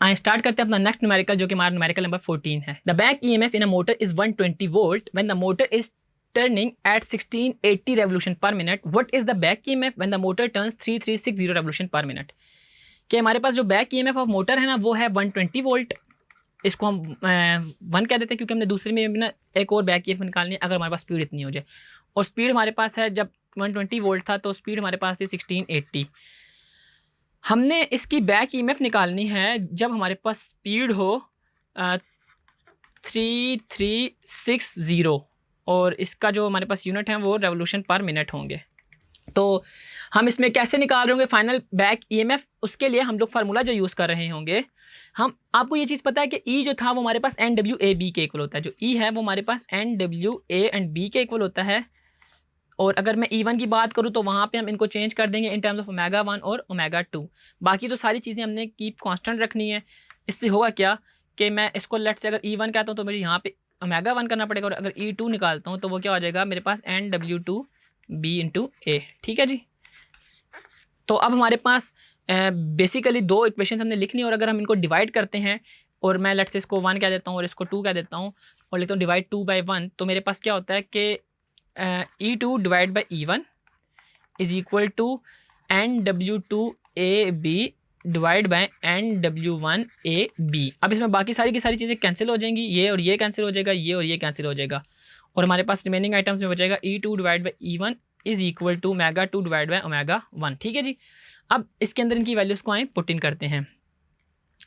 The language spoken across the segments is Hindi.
आइए स्टार्ट करते हैं अपना नेक्स्ट न्यूमेरिकल, जो कि हमारा न्यूमेरिकल नंबर 14 है। The back EMF in a motor is 120 volt when the motor is turning at 1680 revolution per minute. What is the back EMF when the motor turns 3360 revolution per minute. कि हमारे पास जो बैक ईएमएफ ऑफ मोटर है ना वो है 120 वोल्ट। इसको हम 1 कह देते हैं क्योंकि हमने दूसरे में भी ना एक और बैक ईएमएफ निकालनी है अगर हमारे पास स्पीड इतनी हो जाए। और स्पीड हमारे पास है, जब 120 वोल्ट था तो स्पीड हमारे पास थी 1680। हमने इसकी बैक ईएमएफ निकालनी है जब हमारे पास स्पीड हो 3360 और इसका जो हमारे पास यूनिट है वो रेवोल्यूशन पर मिनट होंगे। तो हम इसमें कैसे निकाल रहे होंगे फाइनल बैक ईएमएफ, उसके लिए हम लोग फार्मूला जो यूज़ कर रहे होंगे, हम आपको ये चीज़ पता है कि ई जो था वो हमारे पास एन डब्ल्यू ए बी के इक्वल होता है। जो ई है वो हमारे पास N W A and B के इक्वल होता है। और अगर मैं E1 की बात करूँ तो वहाँ पे हम इनको चेंज कर देंगे इन टर्म्स ऑफ ओमेगा 1 और ओमेगा 2। बाकी तो सारी चीज़ें हमने कीप कांस्टेंट रखनी है। इससे होगा क्या कि मैं इसको लेट से अगर E1 कहता हूँ तो मुझे यहाँ पे ओमेगा 1 करना पड़ेगा, और अगर E2 निकालता हूँ तो वो क्या हो जाएगा मेरे पास NW2B इंटू ए। ठीक है जी। तो अब हमारे पास बेसिकली दो इक्वेशन हमने लिखनी है, और अगर हम इनको डिवाइड करते हैं और मैं लेट से इसको 1 कह देता हूँ और इसको 2 कह देता हूँ और लिखता हूँ डिवाइड 2/1, तो मेरे पास क्या होता है कि E2 divide by E1 is equal to NW2AB divide by NW1AB। अब इसमें बाकी सारी की सारी चीज़ें कैंसिल हो जाएंगी, ये और ये कैंसिल हो जाएगा, ये और ये कैंसिल हो जाएगा, और हमारे पास रिमेनिंग आइटम्स में बचेगा E2 divide by E1 is equal to omega 2 divide by omega 1। ठीक है जी। अब इसके अंदर इनकी वैल्यूज़ को आए पुट इन करते हैं।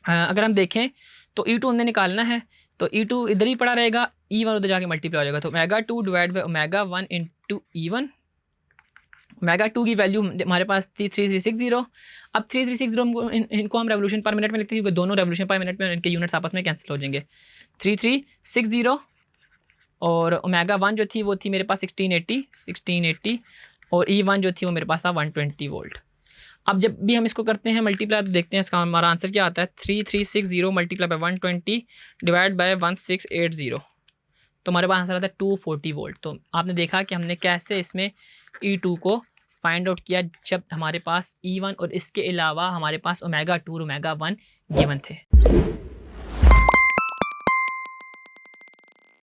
अगर हम देखें तो E2 हमने निकालना है, तो E2 इधर ही पड़ा रहेगा, E1 उधर जाके मल्टीप्लाई हो जाएगा, तो omega 2 divide by omega 1 into E1। Omega 2 की वैल्यू हमारे पास थी 3360। अब 3360 हमको इनको हम रेवोल्यूशन पर मिनट में लिखते हैं क्योंकि दोनों रेवोल्यूशन पर मिनट में इनके यूनिट्स आपस में कैंसिल हो जाएंगे। 3360 और ओमेगा 1 जो थी वो थी मेरे पास 1680 और E1 जो थी वो मेरे पास था 120 वोल्ट। अब जब भी हम इसको करते हैं मल्टीप्लाई तो देखते हैं इसका हमारा आंसर क्या आता है। 3360 मल्टीप्लाई बाई 120 डिवाइड बाई 1680, तो हमारे पास आंसर आता है 240 वोल्ट। तो आपने देखा कि हमने कैसे इसमें E2 को फाइंड आउट किया जब हमारे पास E1 और इसके अलावा हमारे पास ओमेगा 2 और ओमेगा 1 गिवन थे।